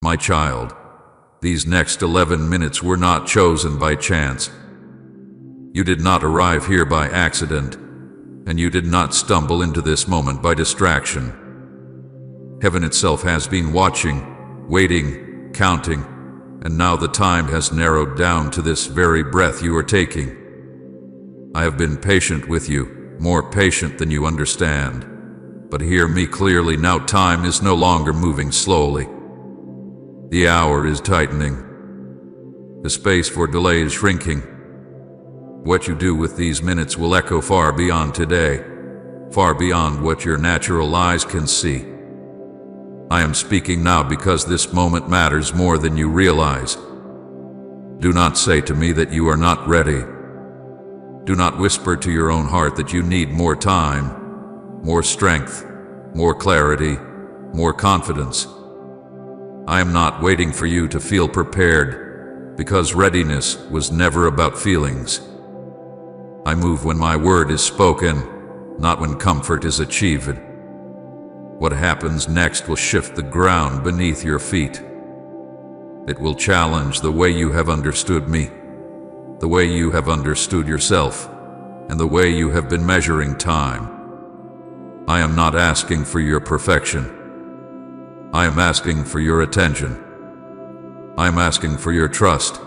My child, these next 11 minutes were not chosen by chance. You did not arrive here by accident, and you did not stumble into this moment by distraction. Heaven itself has been watching, waiting, counting, and now the time has narrowed down to this very breath you are taking. I have been patient with you, more patient than you understand. But hear me clearly now, time is no longer moving slowly. The hour is tightening. The space for delay is shrinking. What you do with these minutes will echo far beyond today, far beyond what your natural eyes can see. I am speaking now because this moment matters more than you realize. Do not say to me that you are not ready. Do not whisper to your own heart that you need more time, more strength, more clarity, more confidence. I am not waiting for you to feel prepared, because readiness was never about feelings. I move when my word is spoken, not when comfort is achieved. What happens next will shift the ground beneath your feet. It will challenge the way you have understood me, the way you have understood yourself, and the way you have been measuring time. I am not asking for your perfection. I am asking for your attention. I am asking for your trust.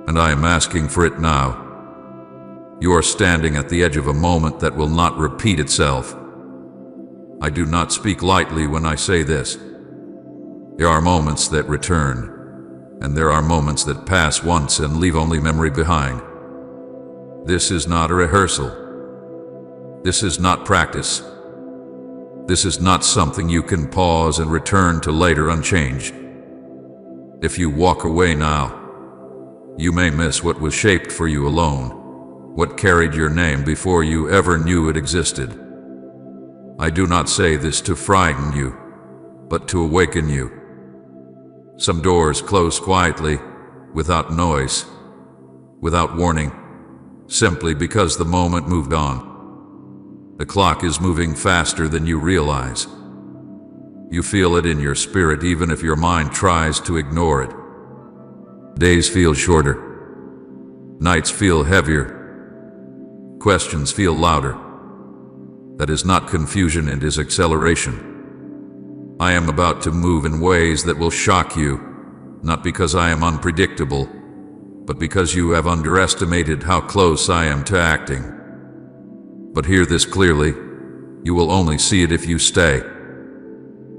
And I am asking for it now. You are standing at the edge of a moment that will not repeat itself. I do not speak lightly when I say this. There are moments that return, and there are moments that pass once and leave only memory behind. This is not a rehearsal. This is not practice. This is not something you can pause and return to later unchanged. If you walk away now, you may miss what was shaped for you alone, what carried your name before you ever knew it existed. I do not say this to frighten you, but to awaken you. Some doors close quietly, without noise, without warning, simply because the moment moved on. The clock is moving faster than you realize. You feel it in your spirit even if your mind tries to ignore it. Days feel shorter. Nights feel heavier. Questions feel louder. That is not confusion, it is acceleration. I am about to move in ways that will shock you, not because I am unpredictable, but because you have underestimated how close I am to acting. But hear this clearly, you will only see it if you stay,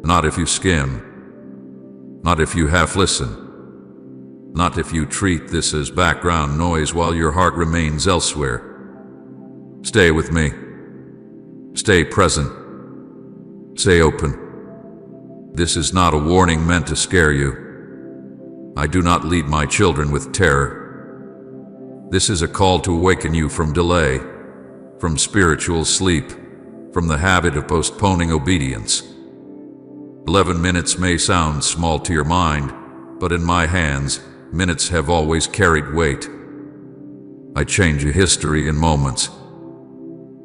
not if you skim, not if you half listen, not if you treat this as background noise while your heart remains elsewhere. Stay with me. Stay present. Stay open. This is not a warning meant to scare you. I do not lead my children with terror. This is a call to awaken you from delay, from spiritual sleep, from the habit of postponing obedience. 11 minutes may sound small to your mind, but in my hands, minutes have always carried weight. I change a history in moments.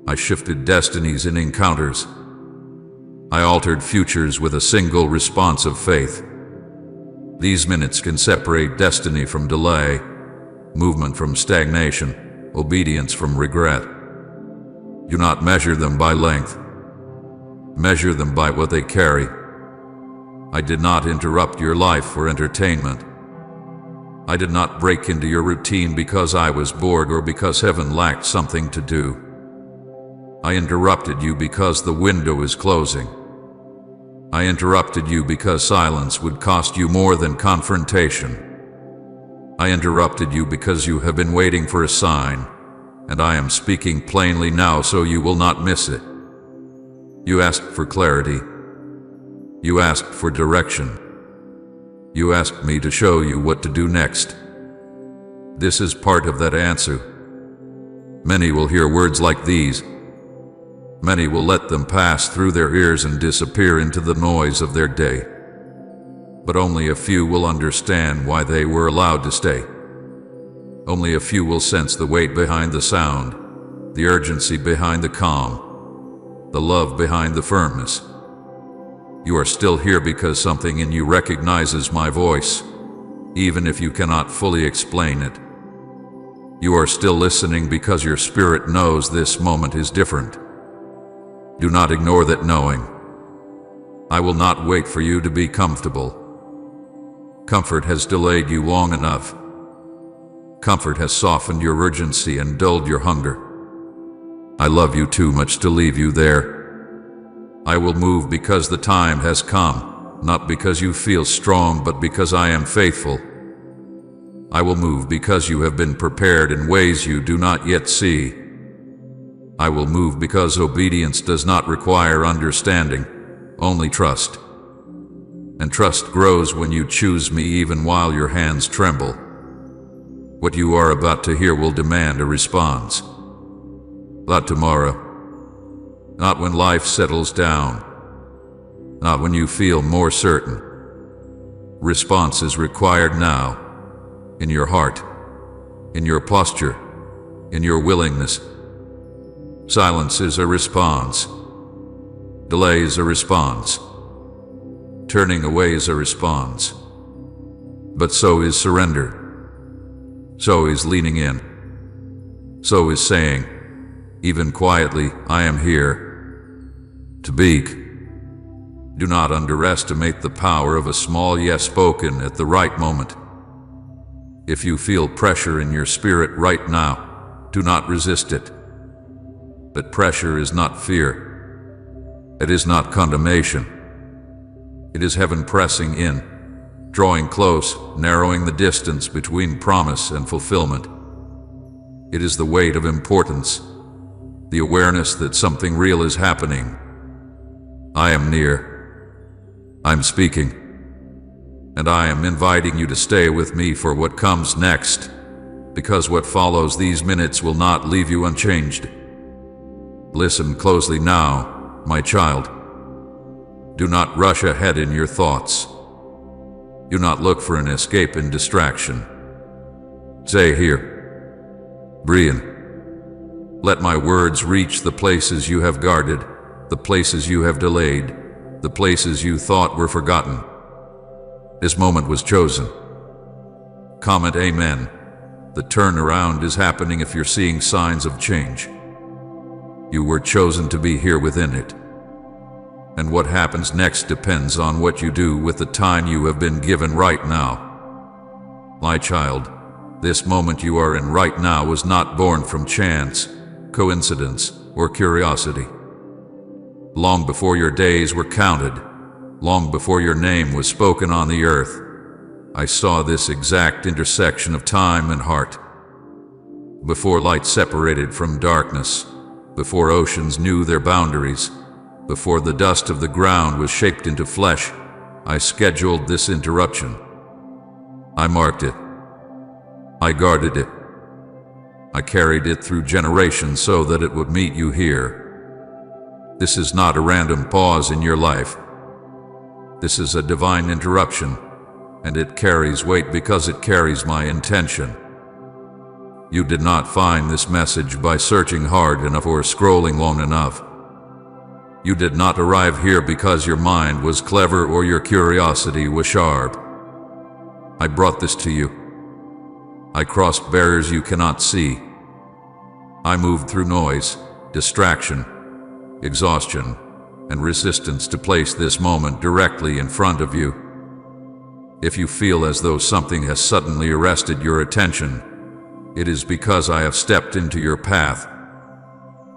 I shifted destinies in encounters. I altered futures with a single response of faith. These minutes can separate destiny from delay, movement from stagnation, obedience from regret. Do not measure them by length. Measure them by what they carry. I did not interrupt your life for entertainment. I did not break into your routine because I was bored or because heaven lacked something to do. I interrupted you because the window is closing. I interrupted you because silence would cost you more than confrontation. I interrupted you because you have been waiting for a sign, and I am speaking plainly now so you will not miss it. You asked for clarity. You asked for direction. You asked me to show you what to do next. This is part of that answer. Many will hear words like these. Many will let them pass through their ears and disappear into the noise of their day. But only a few will understand why they were allowed to stay. Only a few will sense the weight behind the sound, the urgency behind the calm, the love behind the firmness. You are still here because something in you recognizes my voice, even if you cannot fully explain it. You are still listening because your spirit knows this moment is different. Do not ignore that knowing. I will not wait for you to be comfortable. Comfort has delayed you long enough. Comfort has softened your urgency and dulled your hunger. I love you too much to leave you there. I will move because the time has come, not because you feel strong, but because I am faithful. I will move because you have been prepared in ways you do not yet see. I will move because obedience does not require understanding, only trust. And trust grows when you choose me even while your hands tremble. What you are about to hear will demand a response. Not tomorrow. Not when life settles down. Not when you feel more certain. Response is required now. In your heart, in your posture, in your willingness. Silence is a response. Delay is a response. Turning away is a response. But so is surrender. So is leaning in. So is saying, even quietly, I am here. To speak. Do not underestimate the power of a small yes spoken at the right moment. If you feel pressure in your spirit right now, do not resist it. But pressure is not fear. It is not condemnation. It is heaven pressing in, drawing close, narrowing the distance between promise and fulfillment. It is the weight of importance, the awareness that something real is happening. I am near. I'm speaking. And I am inviting you to stay with me for what comes next, because what follows these minutes will not leave you unchanged. Listen closely now, my child. Do not rush ahead in your thoughts. Do not look for an escape in distraction. Stay here. Brighten. Let my words reach the places you have guarded, the places you have delayed, the places you thought were forgotten. This moment was chosen. Comment Amen. The turnaround is happening if you're seeing signs of change. You were chosen to be here within it. And what happens next depends on what you do with the time you have been given right now. My child, this moment you are in right now was not born from chance, coincidence, or curiosity. Long before your days were counted, long before your name was spoken on the earth, I saw this exact intersection of time and heart. Before light separated from darkness, before oceans knew their boundaries, before the dust of the ground was shaped into flesh, I scheduled this interruption. I marked it. I guarded it. I carried it through generations so that it would meet you here. This is not a random pause in your life. This is a divine interruption, and it carries weight because it carries my intention. You did not find this message by searching hard enough or scrolling long enough. You did not arrive here because your mind was clever or your curiosity was sharp. I brought this to you. I crossed barriers you cannot see. I moved through noise, distraction, exhaustion, and resistance to place this moment directly in front of you. If you feel as though something has suddenly arrested your attention, it is because I have stepped into your path.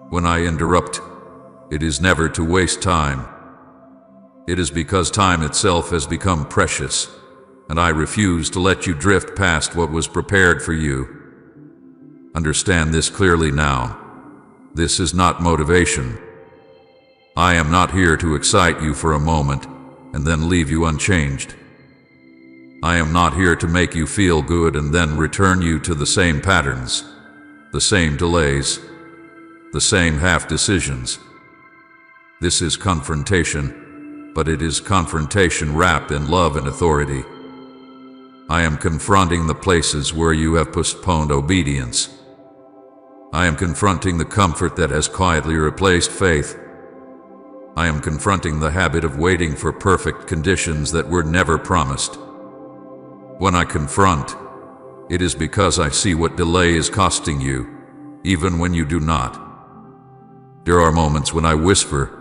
When I interrupt, it is never to waste time. It is because time itself has become precious, and I refuse to let you drift past what was prepared for you. Understand this clearly now. This is not motivation. I am not here to excite you for a moment and then leave you unchanged. I am not here to make you feel good and then return you to the same patterns, the same delays, the same half-decisions. This is confrontation, but it is confrontation wrapped in love and authority. I am confronting the places where you have postponed obedience. I am confronting the comfort that has quietly replaced faith. I am confronting the habit of waiting for perfect conditions that were never promised. When I confront, it is because I see what delay is costing you, even when you do not. There are moments when I whisper,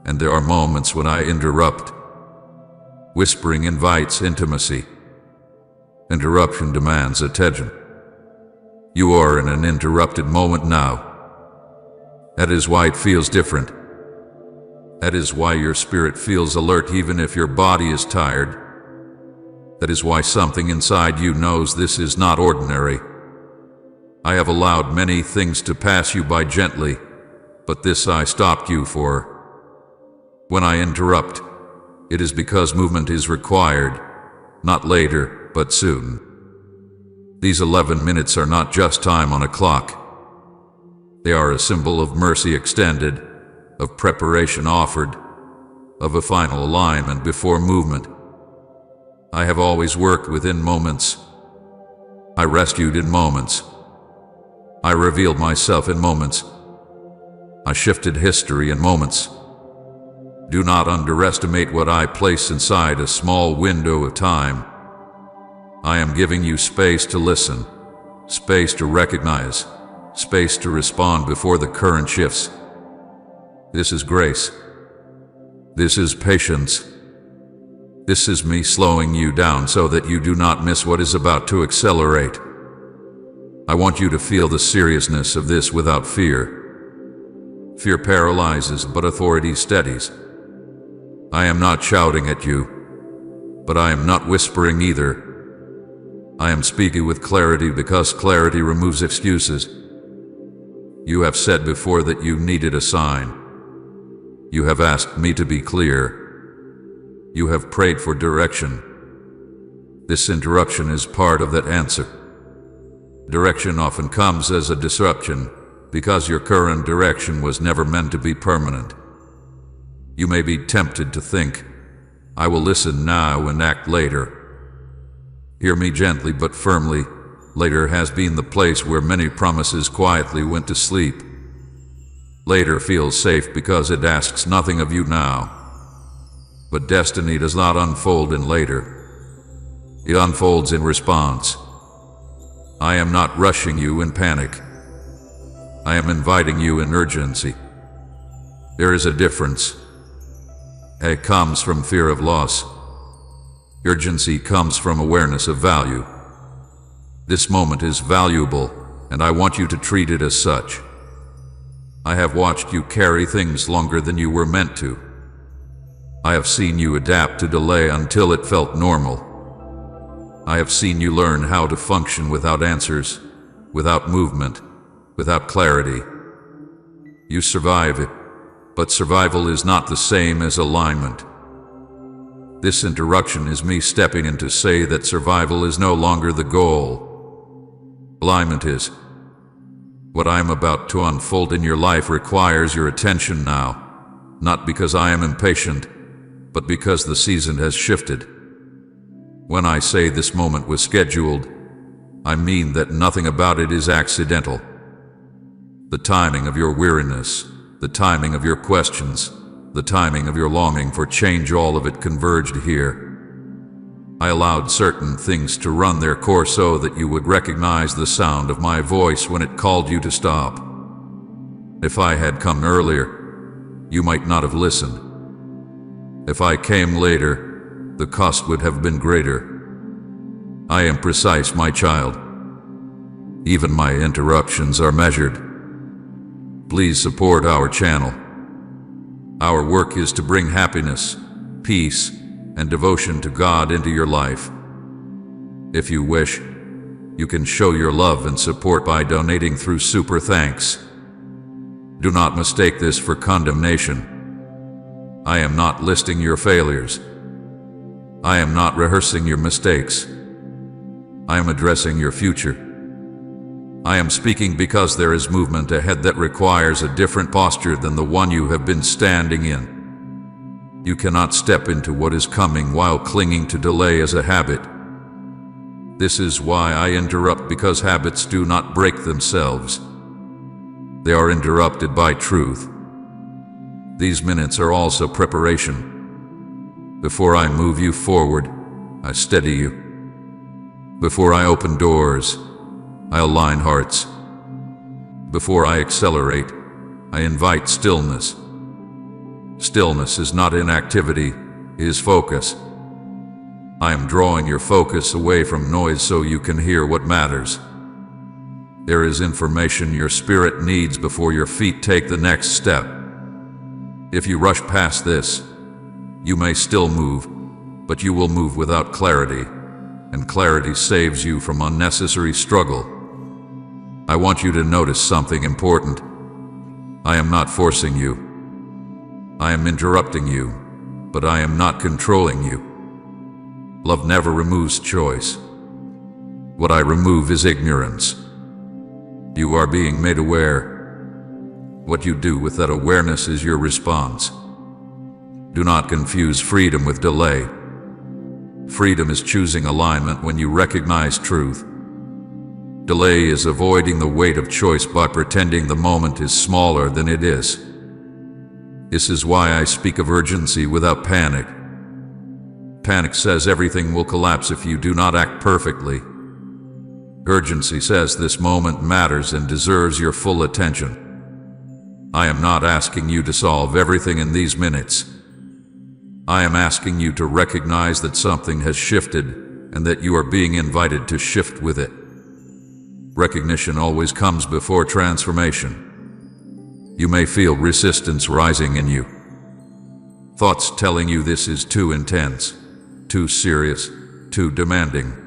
and there are moments when I interrupt. Whispering invites intimacy. Interruption demands attention. You are in an interrupted moment now. That is why it feels different. That is why your spirit feels alert even if your body is tired. That is why something inside you knows this is not ordinary. I have allowed many things to pass you by gently, but this I stopped you for. When I interrupt, it is because movement is required, not later, but soon. These 11 minutes are not just time on a clock. They are a symbol of mercy extended, of preparation offered, of a final alignment before movement. I have always worked within moments. I rescued in moments. I revealed myself in moments. I shifted history in moments. Do not underestimate what I place inside a small window of time. I am giving you space to listen, space to recognize, space to respond before the current shifts. This is grace. This is patience. This is me slowing you down so that you do not miss what is about to accelerate. I want you to feel the seriousness of this without fear. Fear paralyzes, but authority steadies. I am not shouting at you, but I am not whispering either. I am speaking with clarity because clarity removes excuses. You have said before that you needed a sign. You have asked me to be clear. You have prayed for direction. This interruption is part of that answer. Direction often comes as a disruption because your current direction was never meant to be permanent. You may be tempted to think, I will listen now and act later. Hear me gently but firmly. Later has been the place where many promises quietly went to sleep. Later feels safe because it asks nothing of you now. But destiny does not unfold in later. It unfolds in response. I am not rushing you in panic. I am inviting you in urgency. There is a difference. It comes from fear of loss. Urgency comes from awareness of value. This moment is valuable, and I want you to treat it as such. I have watched you carry things longer than you were meant to. I have seen you adapt to delay until it felt normal. I have seen you learn how to function without answers, without movement, without clarity. You survive it, but survival is not the same as alignment. This interruption is me stepping in to say that survival is no longer the goal. Alignment is. What I am about to unfold in your life requires your attention now, not because I am impatient, but because the season has shifted. When I say this moment was scheduled, I mean that nothing about it is accidental. The timing of your weariness, the timing of your questions, the timing of your longing for change, all of it converged here. I allowed certain things to run their course so that you would recognize the sound of my voice when it called you to stop. If I had come earlier, you might not have listened. If I came later, the cost would have been greater. I am precise, my child. Even my interruptions are measured. Please support our channel. Our work is to bring happiness, peace, and devotion to God into your life. If you wish, you can show your love and support by donating through Super Thanks. Do not mistake this for condemnation. I am not listing your failures. I am not rehearsing your mistakes. I am addressing your future. I am speaking because there is movement ahead that requires a different posture than the one you have been standing in. You cannot step into what is coming while clinging to delay as a habit. This is why I interrupt, because habits do not break themselves. They are interrupted by truth. These minutes are also preparation. Before I move you forward, I steady you. Before I open doors, I align hearts. Before I accelerate, I invite stillness. Stillness is not inactivity, it is focus. I am drawing your focus away from noise so you can hear what matters. There is information your spirit needs before your feet take the next step. If you rush past this, you may still move, but you will move without clarity, and clarity saves you from unnecessary struggle. I want you to notice something important. I am not forcing you. I am interrupting you, but I am not controlling you. Love never removes choice. What I remove is ignorance. You are being made aware. What you do with that awareness is your response. Do not confuse freedom with delay. Freedom is choosing alignment when you recognize truth. Delay is avoiding the weight of choice by pretending the moment is smaller than it is. This is why I speak of urgency without panic. Panic says everything will collapse if you do not act perfectly. Urgency says this moment matters and deserves your full attention. I am not asking you to solve everything in these minutes. I am asking you to recognize that something has shifted and that you are being invited to shift with it. Recognition always comes before transformation. You may feel resistance rising in you. Thoughts telling you this is too intense, too serious, too demanding.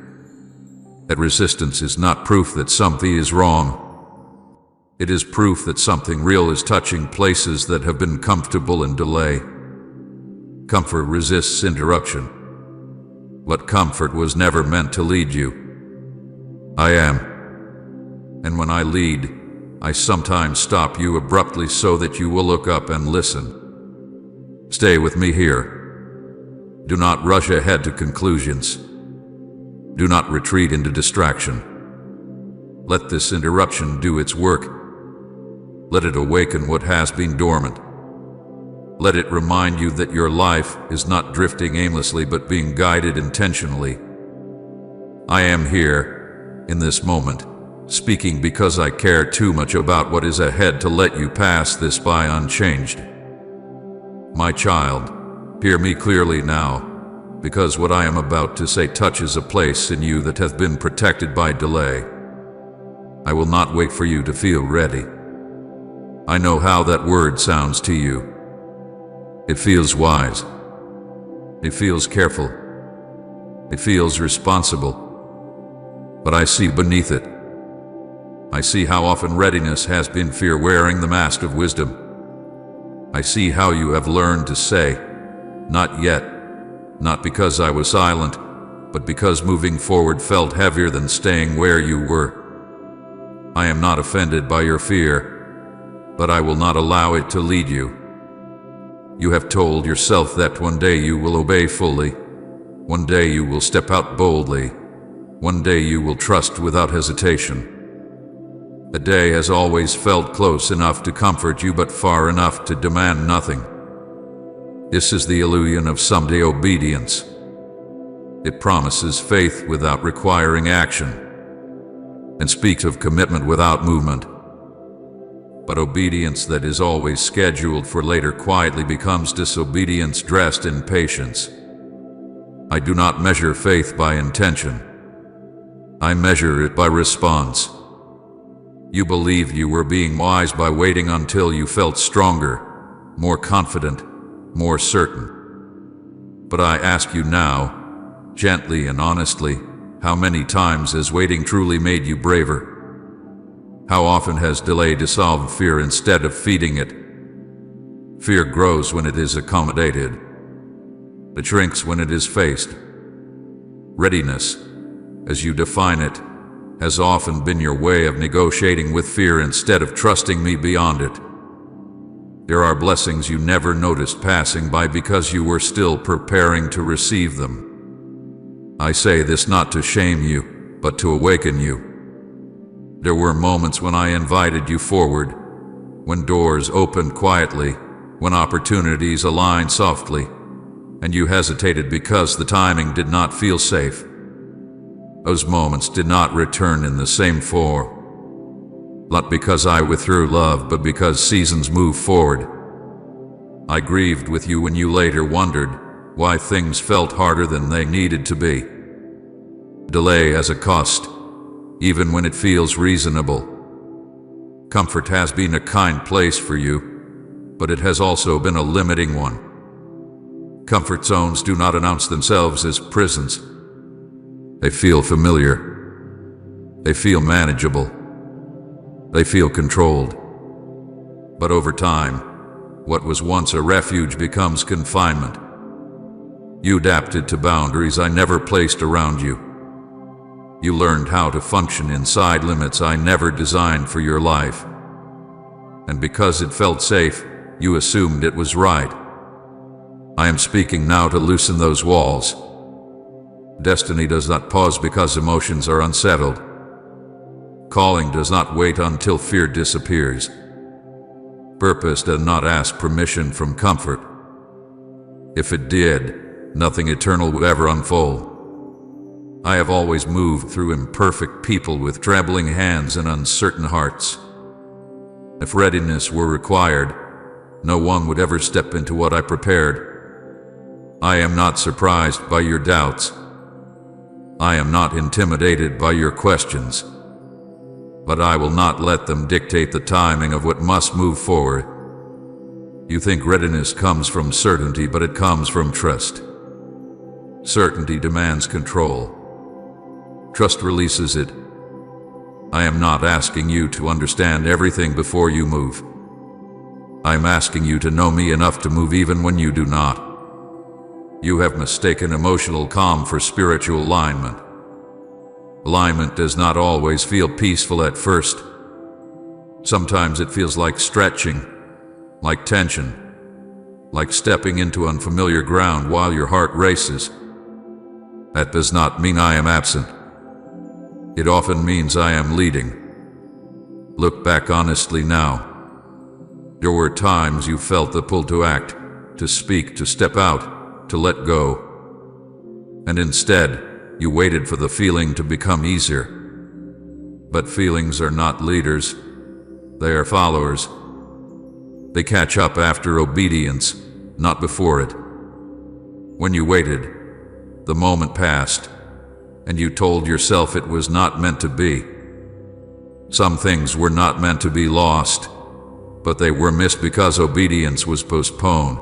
That resistance is not proof that something is wrong. It is proof that something real is touching places that have been comfortable in delay. Comfort resists interruption. But comfort was never meant to lead you. I am. And when I lead, I sometimes stop you abruptly so that you will look up and listen. Stay with me here. Do not rush ahead to conclusions. Do not retreat into distraction. Let this interruption do its work. Let it awaken what has been dormant. Let it remind you that your life is not drifting aimlessly but being guided intentionally. I am here, in this moment, speaking because I care too much about what is ahead to let you pass this by unchanged. My child, hear me clearly now, because what I am about to say touches a place in you that hath been protected by delay. I will not wait for you to feel ready. I know how that word sounds to you. It feels wise. It feels careful. It feels responsible. But I see beneath it. I see how often readiness has been fear wearing the mask of wisdom. I see how you have learned to say, "Not yet," not because I was silent, but because moving forward felt heavier than staying where you were. I am not offended by your fear, but I will not allow it to lead you. You have told yourself that one day you will obey fully. One day you will step out boldly. One day you will trust without hesitation. A day has always felt close enough to comfort you but far enough to demand nothing. This is the illusion of someday obedience. It promises faith without requiring action, and speaks of commitment without movement. But obedience that is always scheduled for later quietly becomes disobedience dressed in patience. I do not measure faith by intention. I measure it by response. You believed you were being wise by waiting until you felt stronger, more confident, more certain. But I ask you now, gently and honestly, how many times has waiting truly made you braver? How often has delay dissolved fear instead of feeding it? Fear grows when it is accommodated. It shrinks when it is faced. Readiness, as you define it, has often been your way of negotiating with fear instead of trusting me beyond it. There are blessings you never noticed passing by because you were still preparing to receive them. I say this not to shame you, but to awaken you. There were moments when I invited you forward, when doors opened quietly, when opportunities aligned softly, and you hesitated because the timing did not feel safe. Those moments did not return in the same form. Not because I withdrew love, but because seasons move forward. I grieved with you when you later wondered why things felt harder than they needed to be. Delay has a cost, even when it feels reasonable. Comfort has been a kind place for you, but it has also been a limiting one. Comfort zones do not announce themselves as prisons. They feel familiar. They feel manageable. They feel controlled. But over time, what was once a refuge becomes confinement. You adapted to boundaries I never placed around you. You learned how to function inside limits I never designed for your life. And because it felt safe, you assumed it was right. I am speaking now to loosen those walls. Destiny does not pause because emotions are unsettled. Calling does not wait until fear disappears. Purpose does not ask permission from comfort. If it did, nothing eternal would ever unfold. I have always moved through imperfect people with trembling hands and uncertain hearts. If readiness were required, no one would ever step into what I prepared. I am not surprised by your doubts. I am not intimidated by your questions. But I will not let them dictate the timing of what must move forward. You think readiness comes from certainty, but it comes from trust. Certainty demands control. Trust releases it. I am not asking you to understand everything before you move. I am asking you to know me enough to move even when you do not. You have mistaken emotional calm for spiritual alignment. Alignment does not always feel peaceful at first. Sometimes it feels like stretching, like tension, like stepping into unfamiliar ground while your heart races. That does not mean I am absent. It often means I am leading. Look back honestly now. There were times you felt the pull to act, to speak, to step out, to let go. And instead, you waited for the feeling to become easier. But feelings are not leaders. They are followers. They catch up after obedience, not before it. When you waited, the moment passed, and you told yourself it was not meant to be. Some things were not meant to be lost, but they were missed because obedience was postponed.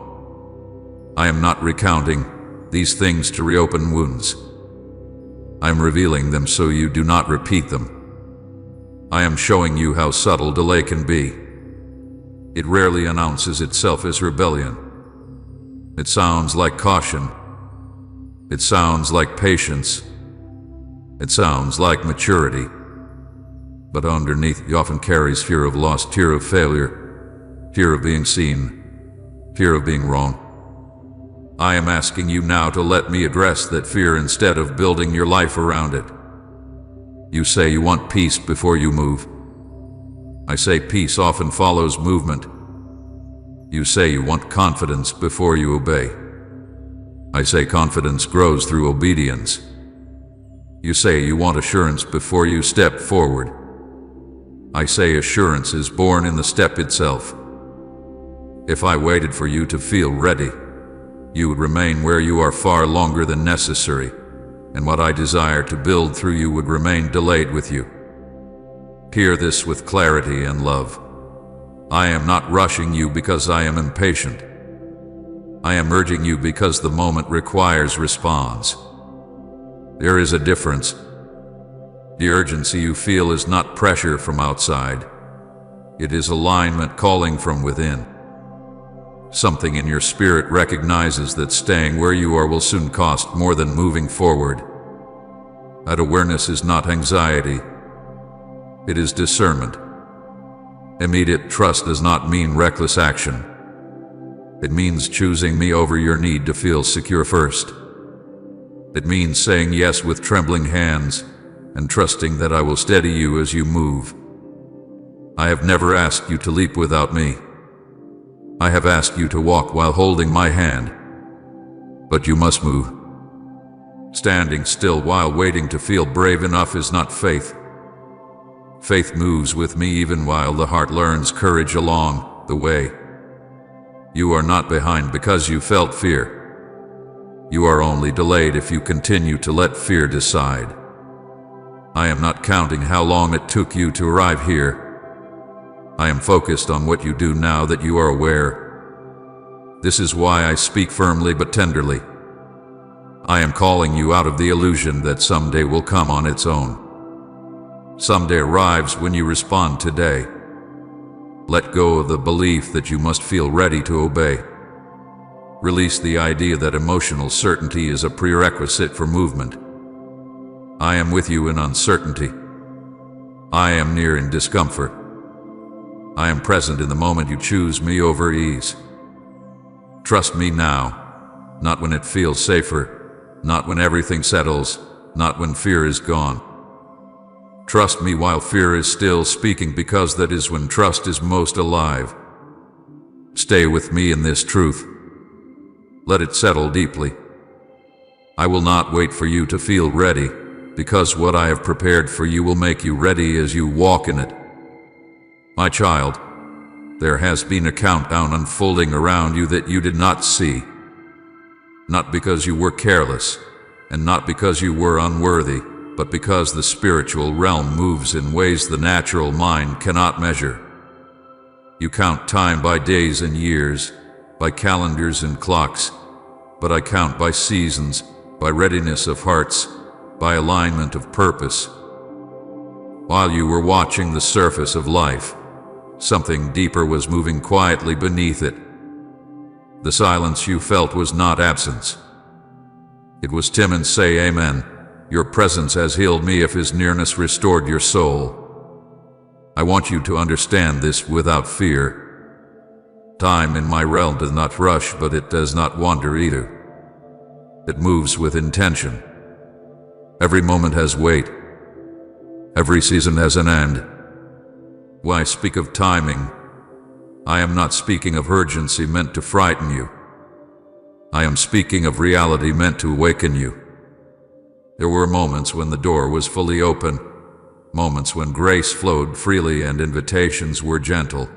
I am not recounting these things to reopen wounds. I am revealing them so you do not repeat them. I am showing you how subtle delay can be. It rarely announces itself as rebellion. It sounds like caution. It sounds like patience. It sounds like maturity. But underneath it often carries fear of loss, fear of failure, fear of being seen, fear of being wrong. I am asking you now to let me address that fear instead of building your life around it. You say you want peace before you move. I say peace often follows movement. You say you want confidence before you obey. I say confidence grows through obedience. You say you want assurance before you step forward. I say assurance is born in the step itself. If I waited for you to feel ready, you would remain where you are far longer than necessary, and what I desire to build through you would remain delayed with you. Hear this with clarity and love. I am not rushing you because I am impatient. I am urging you because the moment requires response. There is a difference. The urgency you feel is not pressure from outside. It is alignment calling from within. Something in your spirit recognizes that staying where you are will soon cost more than moving forward. That awareness is not anxiety. It is discernment. Immediate trust does not mean reckless action. It means choosing me over your need to feel secure first. It means saying yes with trembling hands and trusting that I will steady you as you move. I have never asked you to leap without me. I have asked you to walk while holding my hand, but you must move. Standing still while waiting to feel brave enough is not faith. Faith moves with me even while the heart learns courage along the way. You are not behind because you felt fear. You are only delayed if you continue to let fear decide. I am not counting how long it took you to arrive here. I am focused on what you do now that you are aware. This is why I speak firmly but tenderly. I am calling you out of the illusion that someday will come on its own. Someday arrives when you respond today. Let go of the belief that you must feel ready to obey. Release the idea that emotional certainty is a prerequisite for movement. I am with you in uncertainty. I am near in discomfort. I am present in the moment you choose me over ease. Trust me now, not when it feels safer, not when everything settles, not when fear is gone. Trust me while fear is still speaking, because that is when trust is most alive. Stay with me in this truth. Let it settle deeply. I will not wait for you to feel ready, because what I have prepared for you will make you ready as you walk in it. My child, there has been a countdown unfolding around you that you did not see. Not because you were careless, and not because you were unworthy, but because the spiritual realm moves in ways the natural mind cannot measure. You count time by days and years, by calendars and clocks, but I count by seasons, by readiness of hearts, by alignment of purpose. While you were watching the surface of life, something deeper was moving quietly beneath it. The silence you felt was not absence. It was Timon say amen. Your presence has healed me if his nearness restored your soul. I want you to understand this without fear. Time in my realm does not rush, but it does not wander either. It moves with intention. Every moment has weight. Every season has an end. When I speak of timing, I am not speaking of urgency meant to frighten you. I am speaking of reality meant to awaken you. There were moments when the door was fully open, moments when grace flowed freely and invitations were gentle.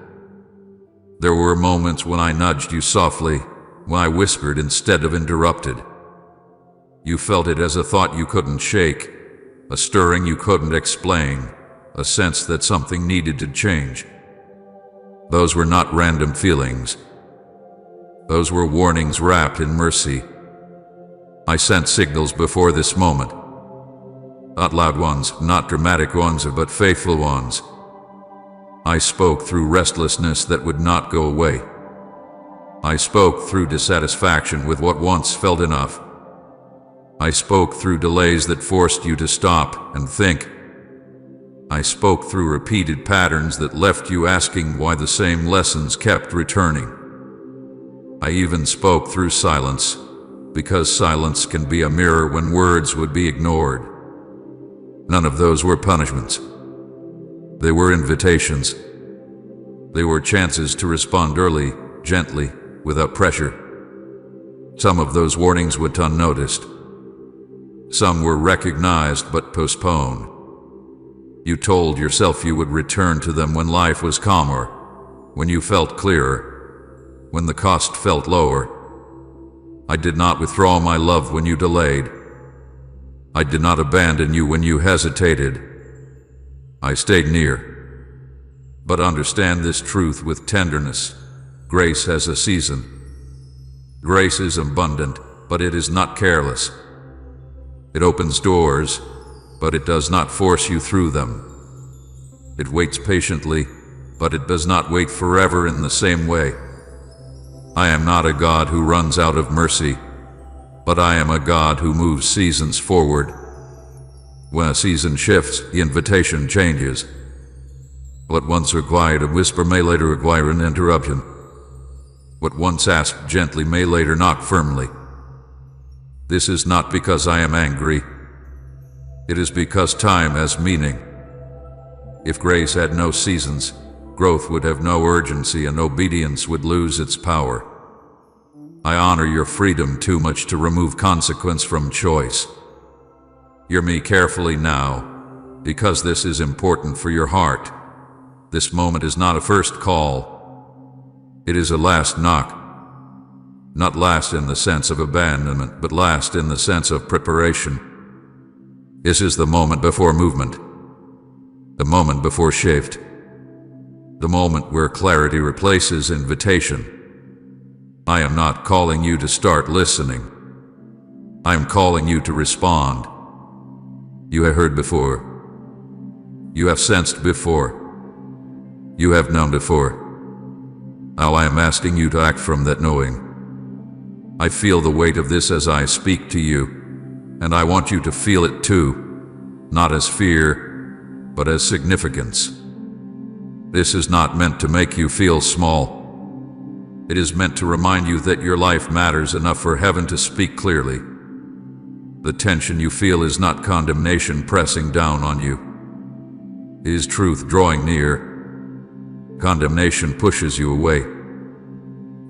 There were moments when I nudged you softly, when I whispered instead of interrupted. You felt it as a thought you couldn't shake, a stirring you couldn't explain, a sense that something needed to change. Those were not random feelings. Those were warnings wrapped in mercy. I sent signals before this moment. Not loud ones, not dramatic ones, but faithful ones. I spoke through restlessness that would not go away. I spoke through dissatisfaction with what once felt enough. I spoke through delays that forced you to stop and think. I spoke through repeated patterns that left you asking why the same lessons kept returning. I even spoke through silence, because silence can be a mirror when words would be ignored. None of those were punishments. They were invitations. They were chances to respond early, gently, without pressure. Some of those warnings went unnoticed. Some were recognized but postponed. You told yourself you would return to them when life was calmer, when you felt clearer, when the cost felt lower. I did not withdraw my love when you delayed. I did not abandon you when you hesitated. I stayed near. But understand this truth with tenderness. Grace has a season. Grace is abundant, but it is not careless. It opens doors, but it does not force you through them. It waits patiently, but it does not wait forever in the same way. I am not a God who runs out of mercy, but I am a God who moves seasons forward. When a season shifts, the invitation changes. What once required a whisper may later require an interruption. What once asked gently may later knock firmly. This is not because I am angry. It is because time has meaning. If grace had no seasons, growth would have no urgency and obedience would lose its power. I honor your freedom too much to remove consequence from choice. Hear me carefully now, because this is important for your heart. This moment is not a first call. It is a last knock. Not last in the sense of abandonment, but last in the sense of preparation. This is the moment before movement. The moment before shift. The moment where clarity replaces invitation. I am not calling you to start listening. I am calling you to respond. You have heard before. You have sensed before. You have known before. Now I am asking you to act from that knowing. I feel the weight of this as I speak to you, and I want you to feel it too, not as fear, but as significance. This is not meant to make you feel small. It is meant to remind you that your life matters enough for heaven to speak clearly. The tension you feel is not condemnation pressing down on you. It is truth drawing near. Condemnation pushes you away.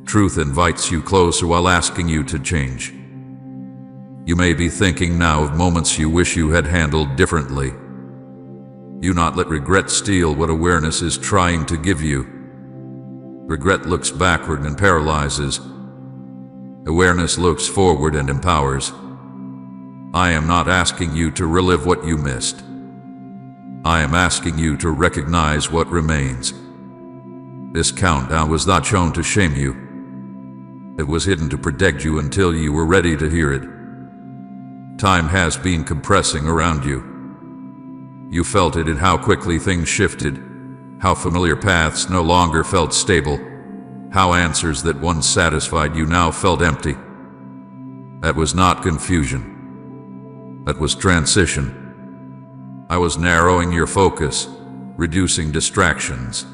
Truth invites you closer while asking you to change. You may be thinking now of moments you wish you had handled differently. Do not let regret steal what awareness is trying to give you. Regret looks backward and paralyzes. Awareness looks forward and empowers. I am not asking you to relive what you missed. I am asking you to recognize what remains. This countdown was not shown to shame you. It was hidden to protect you until you were ready to hear it. Time has been compressing around you. You felt it in how quickly things shifted, how familiar paths no longer felt stable, how answers that once satisfied you now felt empty. That was not confusion. That was transition. I was narrowing your focus, reducing distractions,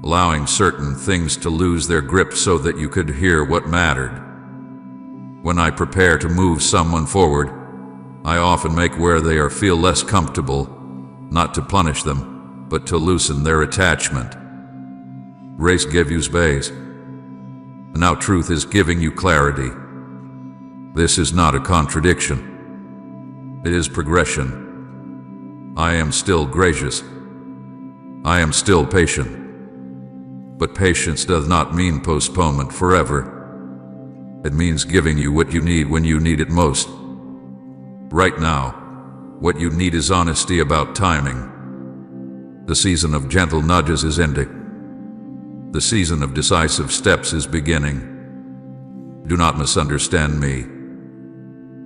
allowing certain things to lose their grip so that you could hear what mattered. When I prepare to move someone forward, I often make where they are feel less comfortable, not to punish them, but to loosen their attachment. Grace gave you space. Now truth is giving you clarity. This is not a contradiction. It is progression. I am still gracious. I am still patient. But patience does not mean postponement forever. It means giving you what you need when you need it most. Right now, what you need is honesty about timing. The season of gentle nudges is ending. The season of decisive steps is beginning. Do not misunderstand me.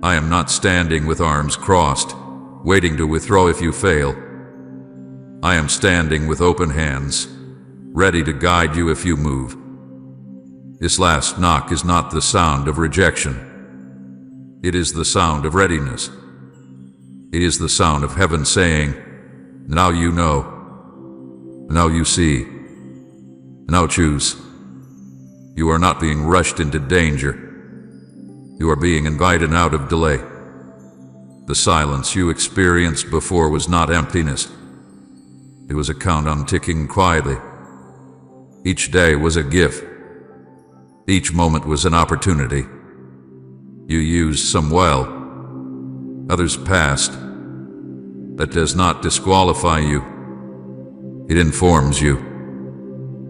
I am not standing with arms crossed, waiting to withdraw if you fail. I am standing with open hands, ready to guide you if you move. This last knock is not the sound of rejection. It is the sound of readiness. It is the sound of heaven saying, now you know, now you see, now choose. You are not being rushed into danger. You are being invited out of delay. The silence you experienced before was not emptiness. It was a countdown ticking quietly. Each day was a gift. Each moment was an opportunity. You used some well, others passed. That does not disqualify you. It informs you.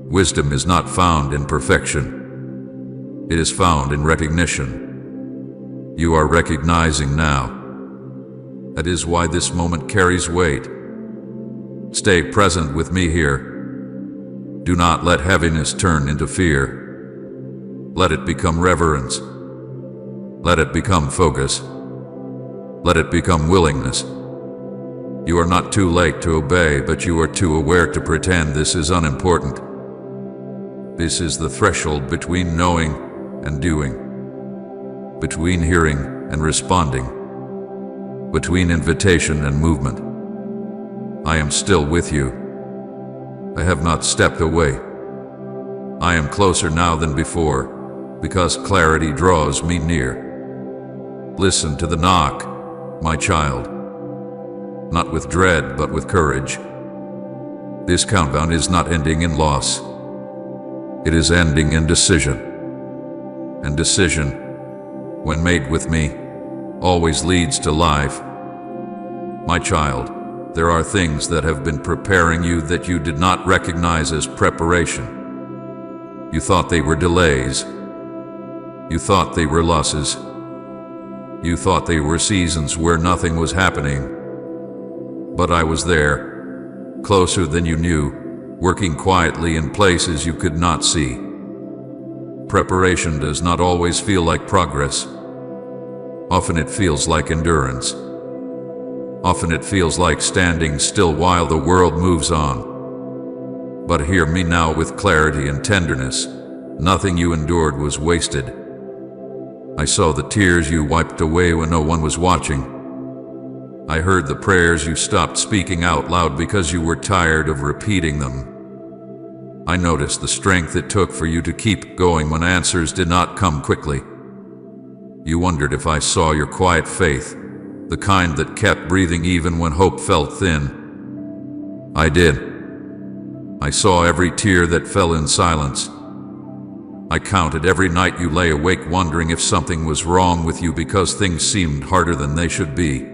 Wisdom is not found in perfection. It is found in recognition. You are recognizing now. That is why this moment carries weight. Stay present with me here. Do not let heaviness turn into fear. Let it become reverence. Let it become focus. Let it become willingness. You are not too late to obey, but you are too aware to pretend this is unimportant. This is the threshold between knowing and doing, between hearing and responding, between invitation and movement. I am still with you. I have not stepped away. I am closer now than before, because clarity draws me near. Listen to the knock, my child. Not with dread, but with courage. This countdown is not ending in loss. It is ending in decision. And decision, when made with me, always leads to life. My child, there are things that have been preparing you that you did not recognize as preparation. You thought they were delays. You thought they were losses. You thought they were seasons where nothing was happening. But I was there, closer than you knew, working quietly in places you could not see. Preparation does not always feel like progress. Often it feels like endurance. Often it feels like standing still while the world moves on. But hear me now with clarity and tenderness. Nothing you endured was wasted. I saw the tears you wiped away when no one was watching. I heard the prayers you stopped speaking out loud because you were tired of repeating them. I noticed the strength it took for you to keep going when answers did not come quickly. You wondered if I saw your quiet faith, the kind that kept breathing even when hope felt thin. I did. I saw every tear that fell in silence. I counted every night you lay awake wondering if something was wrong with you because things seemed harder than they should be.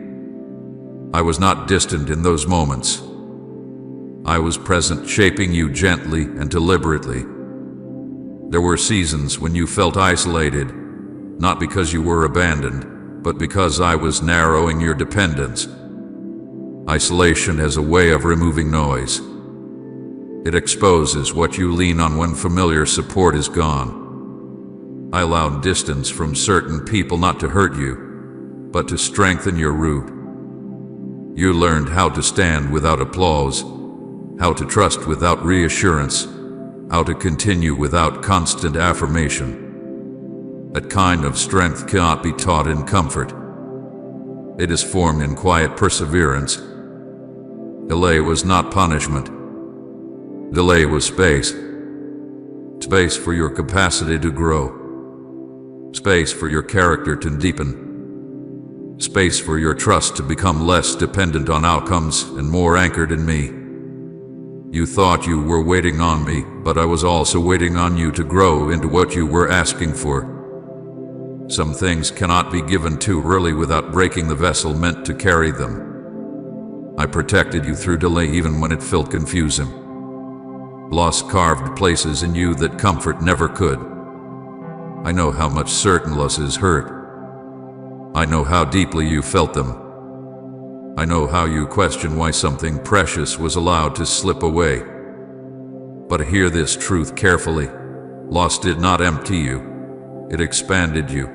I was not distant in those moments. I was present, shaping you gently and deliberately. There were seasons when you felt isolated, not because you were abandoned, but because I was narrowing your dependence. Isolation has a way of removing noise. It exposes what you lean on when familiar support is gone. I allowed distance from certain people not to hurt you, but to strengthen your root. You learned how to stand without applause, how to trust without reassurance, how to continue without constant affirmation. That kind of strength cannot be taught in comfort. It is formed in quiet perseverance. Delay was not punishment. Delay was space. Space for your capacity to grow. Space for your character to deepen. Space for your trust to become less dependent on outcomes and more anchored in me. You thought you were waiting on me, but I was also waiting on you to grow into what you were asking for. Some things cannot be given too early without breaking the vessel meant to carry them. I protected you through delay even when it felt confusing. Loss carved places in you that comfort never could. I know how much certain losses hurt. I know how deeply you felt them. I know how you question why something precious was allowed to slip away. But hear this truth carefully. Loss did not empty you. It expanded you.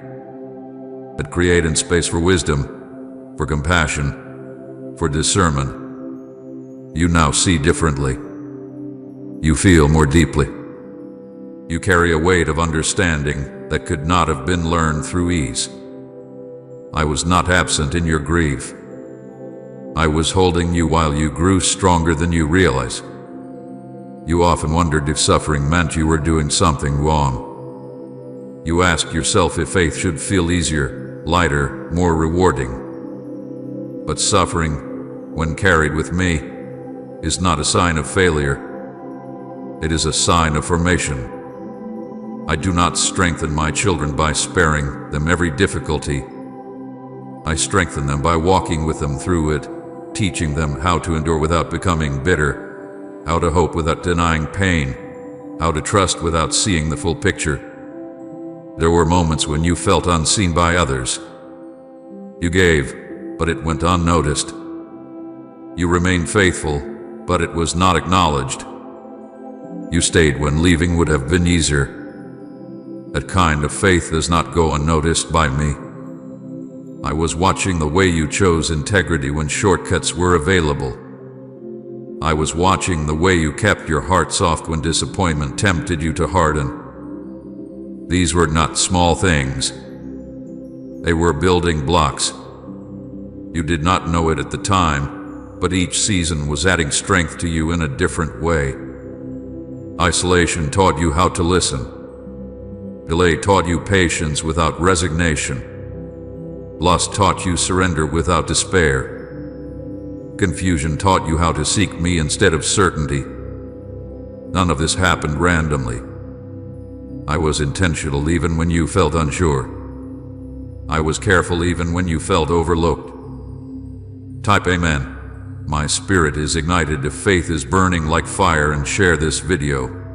It created space for wisdom, for compassion, for discernment. You now see differently. You feel more deeply. You carry a weight of understanding that could not have been learned through ease. I was not absent in your grief. I was holding you while you grew stronger than you realize. You often wondered if suffering meant you were doing something wrong. You asked yourself if faith should feel easier, lighter, more rewarding. But suffering, when carried with me, is not a sign of failure. It is a sign of formation. I do not strengthen my children by sparing them every difficulty. I strengthen them by walking with them through it, teaching them how to endure without becoming bitter, how to hope without denying pain, how to trust without seeing the full picture. There were moments when you felt unseen by others. You gave, but it went unnoticed. You remained faithful, but it was not acknowledged. You stayed when leaving would have been easier. That kind of faith does not go unnoticed by me. I was watching the way you chose integrity when shortcuts were available. I was watching the way you kept your heart soft when disappointment tempted you to harden. These were not small things. They were building blocks. You did not know it at the time, but each season was adding strength to you in a different way. Isolation taught you how to listen. Delay taught you patience without resignation. Loss taught you surrender without despair. Confusion taught you how to seek me instead of certainty. None of this happened randomly. I was intentional even when you felt unsure. I was careful even when you felt overlooked. Type Amen. My spirit is ignited if faith is burning like fire, and share this video.